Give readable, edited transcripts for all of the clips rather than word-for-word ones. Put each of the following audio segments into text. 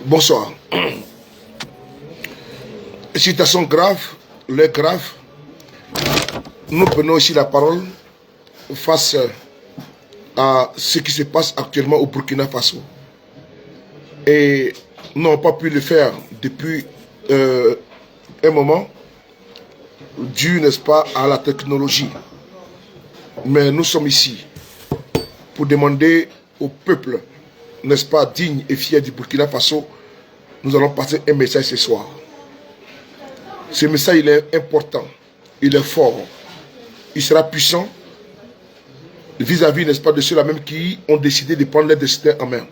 Bonsoir. Situation grave, les graves. Nous prenons ici la parole face à ce qui se passe actuellement au Burkina Faso. Et nous n'avons pas pu le faire depuis un moment, dû, n'est-ce pas, à la technologie. Mais nous sommes ici pour demander au peuple, n'est-ce pas, digne et fier du Burkina Faso, nous allons passer un message ce soir. Ce message, il est important, il est fort, il sera puissant vis-à-vis, n'est-ce pas, de ceux-là même qui ont décidé de prendre leur destin en main.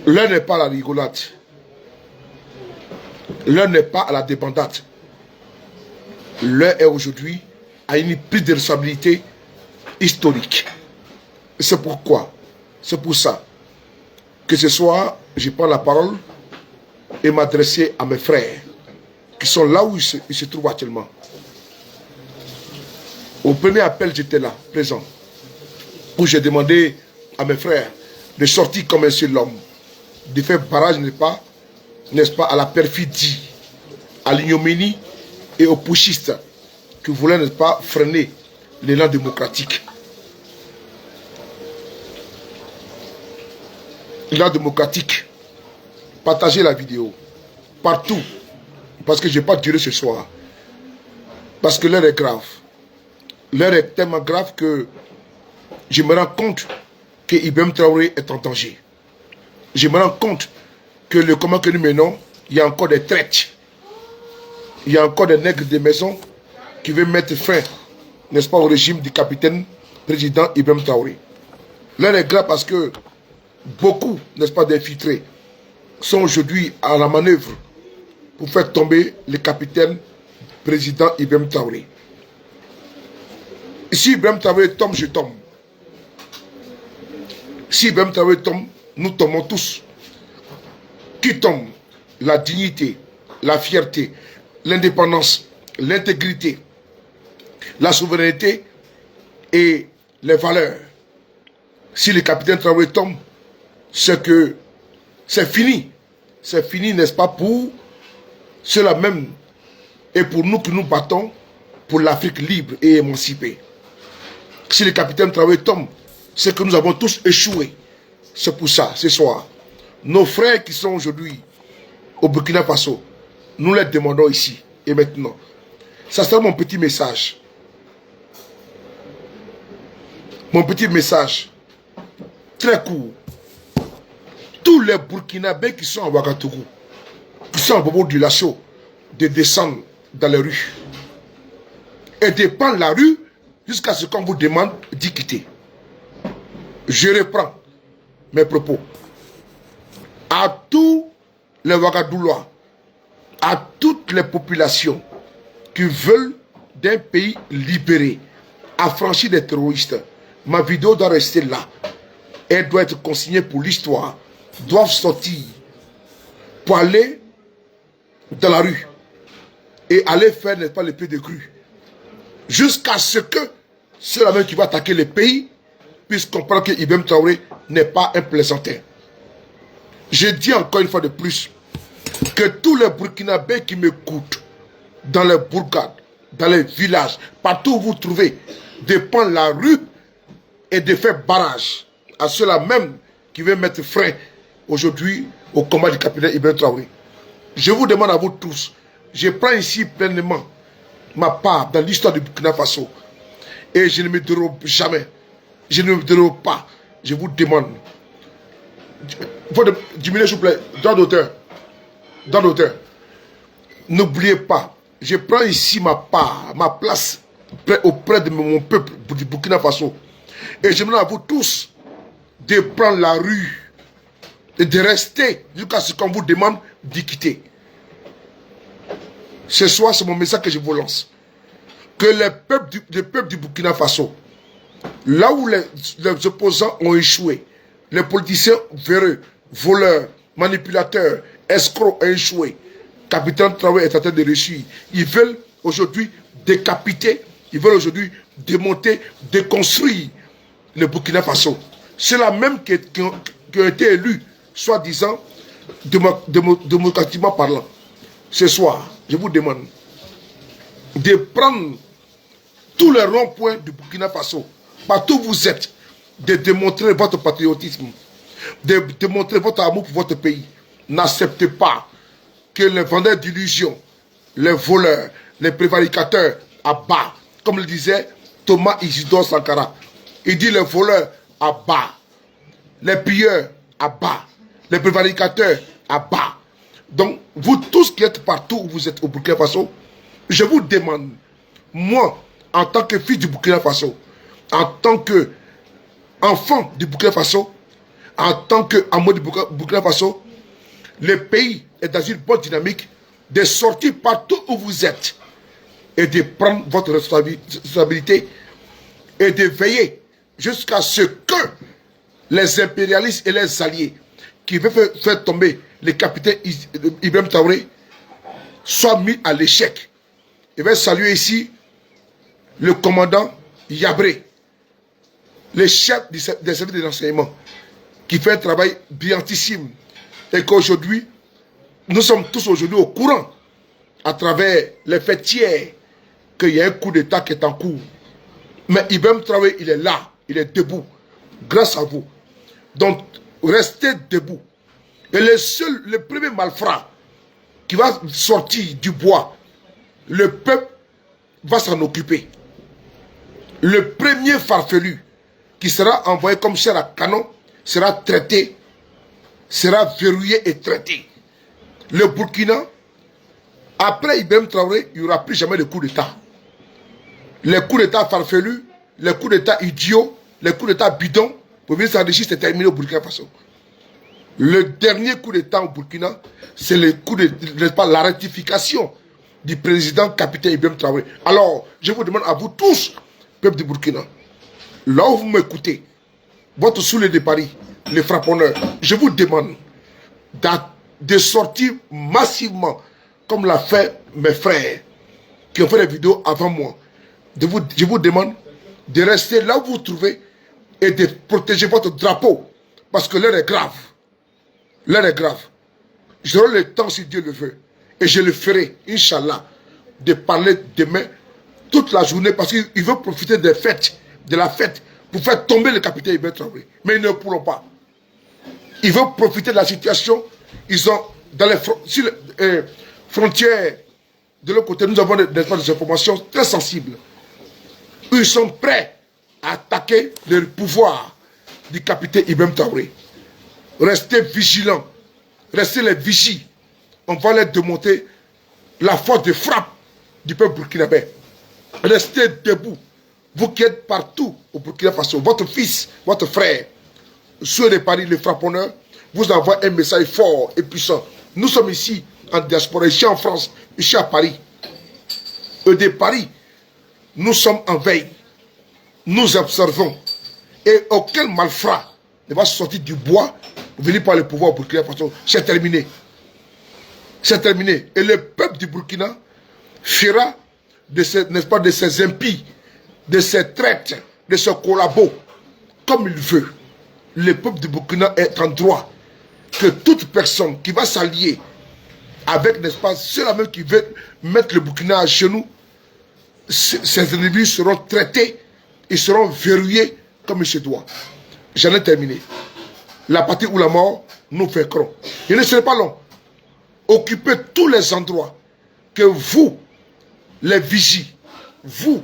L'heure n'est pas à la rigolade, l'heure n'est pas à la débandade. L'heure est aujourd'hui à une prise de responsabilité historique. C'est pourquoi, c'est pour ça que ce soir, je prends la parole et m'adresser à mes frères qui sont là où ils se trouvent actuellement. Au premier appel, j'étais là, présent, où j'ai demandé à mes frères de sortir comme un seul homme, de faire barrage, n'est-ce pas, à la perfidie, à l'ignominie et aux pushistes qui voulaient, n'est-ce pas, freiner l'élan démocratique. L'élan démocratique. Partagez la vidéo partout, parce que je n'ai pas duré ce soir, parce que l'heure est grave. L'heure est tellement grave que je me rends compte que Ibrahim Traoré est en danger. Je me rends compte que le combat que nous menons, il y a encore des traites, il y a encore des nègres de maison qui veulent mettre fin, n'est-ce pas, au régime du capitaine président Ibrahim Traoré. L'heure est grave parce que beaucoup, n'est-ce pas, d'infiltrés sont aujourd'hui à la manœuvre pour faire tomber le capitaine président Ibrahim Traoré. Si Ibrahim Traoré tombe, je tombe. Si Ibrahim Traoré tombe, nous tombons tous. Qui tombe? La dignité, la fierté, l'indépendance, l'intégrité, la souveraineté et les valeurs. Si le capitaine Traoré tombe, c'est que c'est fini. C'est fini, n'est-ce pas, pour ceux-là même et pour nous qui nous battons pour l'Afrique libre et émancipée. Si le capitaine Traoré tombe, c'est que nous avons tous échoué. C'est pour ça, ce soir, nos frères qui sont aujourd'hui au Burkina Faso, nous les demandons ici et maintenant. Ça sera mon petit message. Mon petit message, très court. Tous les Burkinabés qui sont à Ouagadougou, qui sont à Bobo du Lasso, de descendre dans les rues et de prendre la rue jusqu'à ce qu'on vous demande d'y quitter. Je reprends mes propos. À tous les Ouagadoulois, à toutes les populations qui veulent d'un pays libéré, affranchi des terroristes, ma vidéo doit rester là. Elle doit être consignée pour l'histoire. Doivent sortir pour aller dans la rue et aller faire, n'est-ce pas, le pied de grue. Jusqu'à ce que ceux-là même qui vont attaquer le pays puissent comprendre que Ibrahim Traoré n'est pas un plaisantin. Je dis encore une fois de plus que tous les Burkinabés qui m'écoutent dans les bourgades, dans les villages, partout où vous trouvez, de prendre la rue et de faire barrage à ceux-là même qui veulent mettre frein aujourd'hui au combat du capitaine Ibrahim Traoré. Je vous demande à vous tous, je prends ici pleinement ma part dans l'histoire du Burkina Faso Et je ne me dérobe jamais. Je ne me dérobe pas. Je vous demande. Il faut diminuer, s'il vous plaît. Droit d'auteur. Droit d'auteur. N'oubliez pas. Je prends ici ma part, ma place auprès de mon peuple du Burkina Faso. Et je demande à vous tous de prendre la rue et de rester jusqu'à ce qu'on vous demande d'y quitter. Ce soir, c'est mon message que je vous lance. Que les peuples du Burkina Faso, là où les opposants ont échoué, les politiciens véreux, voleurs, manipulateurs, escrocs ont échoué, Capitaine Traoré est en train de réussir. Ils veulent aujourd'hui décapiter, ils veulent aujourd'hui démonter, déconstruire le Burkina Faso. Ceux-là même qui ont été élus, soi-disant, démocratiquement parlant. Ce soir, je vous demande de prendre tous les ronds-points du Burkina Faso, partout où vous êtes, de démontrer votre patriotisme, de démontrer votre amour pour votre pays. N'acceptez pas que les vendeurs d'illusions, les voleurs, les prévaricateurs à bas, comme le disait Thomas Isidore Sankara. Il dit les voleurs à bas, les pilleurs à bas, les prévaricateurs à bas. Donc, vous tous qui êtes partout où vous êtes au Burkina Faso, je vous demande, moi, en tant que fils du Burkina Faso, en tant que enfant du Burkina Faso, en tant qu'amour du Burkina Faso, le pays est dans une bonne dynamique, de sortir partout où vous êtes et de prendre votre responsabilité et de veiller jusqu'à ce que les impérialistes et les alliés qui veulent faire tomber le capitaine Ibrahim Traoré soient mis à l'échec. Je vais saluer ici le commandant Yabré, le chef des services de renseignement, qui fait un travail brillantissime. Et qu'aujourd'hui, nous sommes tous aujourd'hui au courant, à travers les faits tiers, qu'il y a un coup d'État qui est en cours. Mais Ibrahim Traoré, il est là, il est debout, grâce à vous. Donc, restez debout. Et le premier malfrat qui va sortir du bois, le peuple va s'en occuper. Le premier farfelu qui sera envoyé comme chair à canon sera traité, sera verrouillé et traité. Le Burkina, après Ibrahim Traoré, il n'y aura plus jamais de coup d'État. Les coups d'État farfelus, les coups d'État idiots, les coups d'État bidons, pour venir s'enrichir, c'est terminé au Burkina Faso. Le dernier coup d'État au Burkina, c'est le coup de la rectification du président capitaine Ibrahim Traoré. Alors, je vous demande à vous tous, peuple du Burkina, là où vous m'écoutez, votre soulé de Paris, les frapponneurs, je vous demande de sortir massivement, comme l'a fait mes frères, qui ont fait des vidéos avant moi. Je vous demande de rester là où vous vous trouvez et de protéger votre drapeau, parce que l'heure est grave. L'heure est grave. J'aurai le temps, si Dieu le veut, et je le ferai, Inch'Allah, de parler demain toute la journée, parce qu'ils veulent profiter des fêtes, de la fête, pour faire tomber le capitaine Ibrahim Traoré. Mais ils ne pourront pas. Ils veulent profiter de la situation. Ils ont, sur les frontières de l'autre côté, nous avons des informations très sensibles. Ils sont prêts à attaquer le pouvoir du capitaine Ibrahim Traoré. Restez vigilants. Restez les vigies. On va leur démontrer la force de frappe du peuple burkinabé. Restez debout. Vous qui êtes partout au Burkina Faso, votre fils, votre frère, ceux de Paris, les frapponneurs, vous envoie un message fort et puissant. Nous sommes ici en diaspora, ici en France, ici à Paris. Eux de Paris, nous sommes en veille. Nous observons. Et aucun malfrat ne va sortir du bois pour venir par le pouvoir au Burkina Faso. C'est terminé. C'est terminé. Et le peuple du Burkina fera de ces impies, de ces traites, de ces collabos, comme il veut. Le peuple du Burkina est en droit que toute personne qui va s'allier avec, n'est-ce pas, ceux-là même qui veulent mettre le Burkina à genoux, ces ennemis seront traités, ils seront verrouillés comme il se doit. J'en ai terminé. La patrie ou la mort, nous vaincrons. Il ne serait pas long. Occupez tous les endroits que vous, les vigies, vous,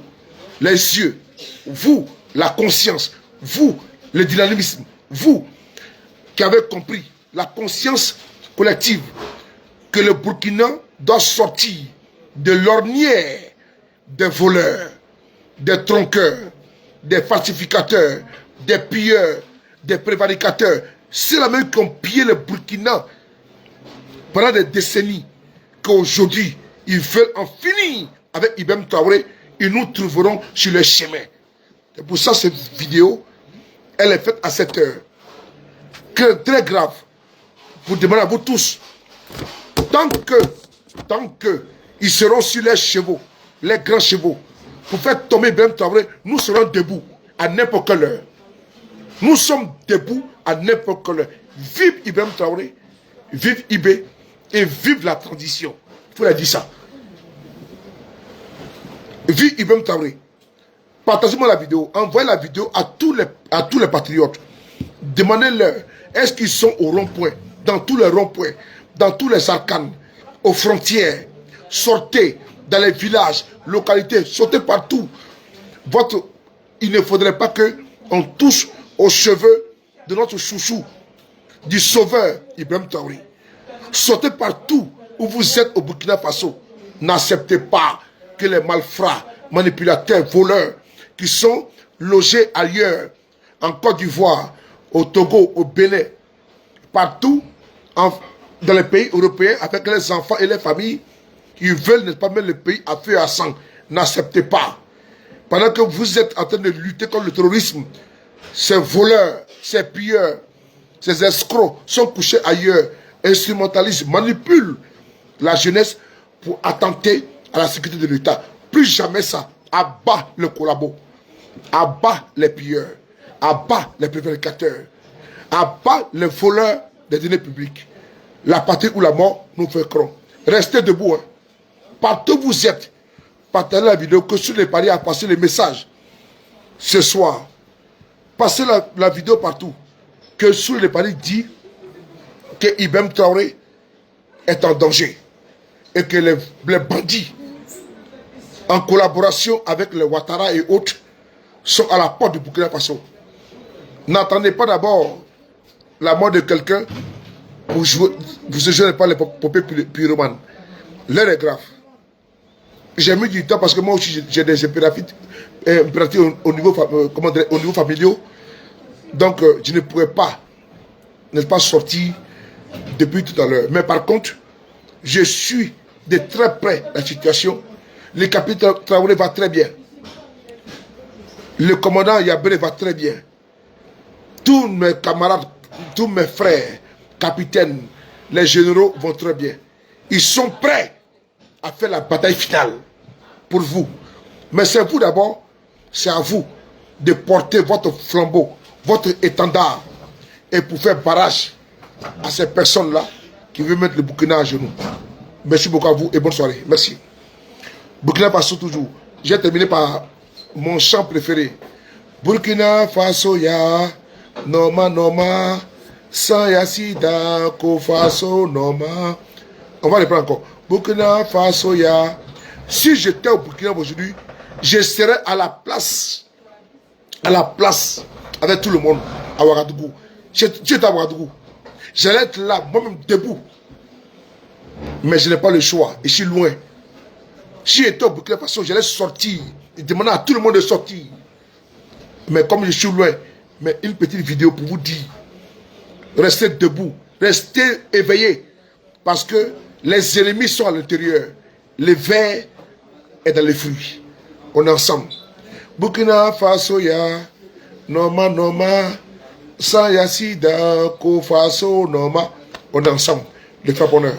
les yeux, vous, la conscience, vous, le dynamisme, vous qui avez compris la conscience collective que le Burkina doit sortir de l'ornière des voleurs, des tronqueurs, des falsificateurs, des pilleurs, des prévaricateurs. C'est la même qui ont pillé le Burkina pendant des décennies qu'aujourd'hui, ils veulent en finir avec Ibem Traoré. Ils nous trouveront sur le chemin. C'est pour ça cette vidéo, elle est faite à cette heure. Très grave. Pour demander à vous tous, tant que ils seront sur les chevaux, les grands chevaux, pour faire tomber Ibem Traoré, nous serons debout à n'importe quelle heure. Nous sommes debout à n'importe quelle heure. Vive Ibem Traoré, vive Ibé et vive la transition. Il faut leur dire ça. Vive Ibem Traoré. Partagez-moi la vidéo, envoyez la vidéo à tous les patriotes. Demandez-leur, est-ce qu'ils sont au rond-point, dans tous les ronds-points, dans tous les arcanes, aux frontières. Sortez dans les villages, localités, sortez partout. Il ne faudrait pas qu'on touche aux cheveux de notre chouchou, du sauveur Ibem Traoré. Sortez partout où vous êtes au Burkina Faso. N'acceptez pas que les malfrats, manipulateurs, voleurs, qui sont logés ailleurs, en Côte d'Ivoire, au Togo, au Bénin, partout dans les pays européens, avec les enfants et les familles, qui veulent ne pas mettre le pays à feu et à sang. N'acceptez pas. Pendant que vous êtes en train de lutter contre le terrorisme, ces voleurs, ces pilleurs, ces escrocs sont couchés ailleurs, instrumentalisent, manipulent la jeunesse pour attenter à la sécurité de l'État. Plus jamais ça. Abat le collabo. Abat les pilleurs. Abat les prévaricateurs. Abat les voleurs des deniers publics. La patrie ou la mort, nous vaincrons. Restez debout. Hein. Partout où vous êtes, partagez la vidéo, que sur les paris à passer les messages. Ce soir, passez la vidéo partout. Que sur les paris dit que Ibem Traoré est en danger. Et que les bandits, en collaboration avec les Ouattara et autres, sont à la porte du Burkina Faso. N'attendez pas d'abord la mort de quelqu'un pour jouer. Vous ne jouez pas les poupées pyromanes. L'heure est grave. J'ai mis du temps parce que moi aussi j'ai des impératifs au niveau familial. Donc je ne pourrais pas, n'est-ce pas, sortir depuis tout à l'heure. Mais par contre, je suis de très près la situation. Le capitaine Traoré va très bien. Le commandant Yabré va très bien. Tous mes camarades, tous mes frères, capitaines, les généraux vont très bien. Ils sont prêts à faire la bataille finale pour vous. Mais c'est vous d'abord, c'est à vous de porter votre flambeau, votre étendard, et pour faire barrage à ces personnes-là qui veulent mettre le Burkina à genoux. Merci beaucoup à vous et bonne soirée. Merci. Burkina Faso toujours. J'ai terminé par mon chant préféré. Burkina Faso ya, Noma Noma, sans Yassida, Ko Faso Noma. On va reprendre encore. Burkina Faso ya. Si j'étais au Burkina aujourd'hui, je serais à la place avec tout le monde à Ouagadougou. J'étais à Ouagadougou. J'allais être là, moi-même debout. Mais je n'ai pas le choix. Et je suis loin. Si j'étais au Burkina Faso, j'allais sortir. Et demander à tout le monde de sortir. Mais comme je suis loin, mais une petite vidéo pour vous dire. Restez debout. Restez éveillés. Parce que les ennemis sont à l'intérieur. Le verre est dans les fruits. On est ensemble. Burkina Faso ya. Noma Noma. Sans Yassida. Ko Faso Noma. On est ensemble. Les frères bonheur.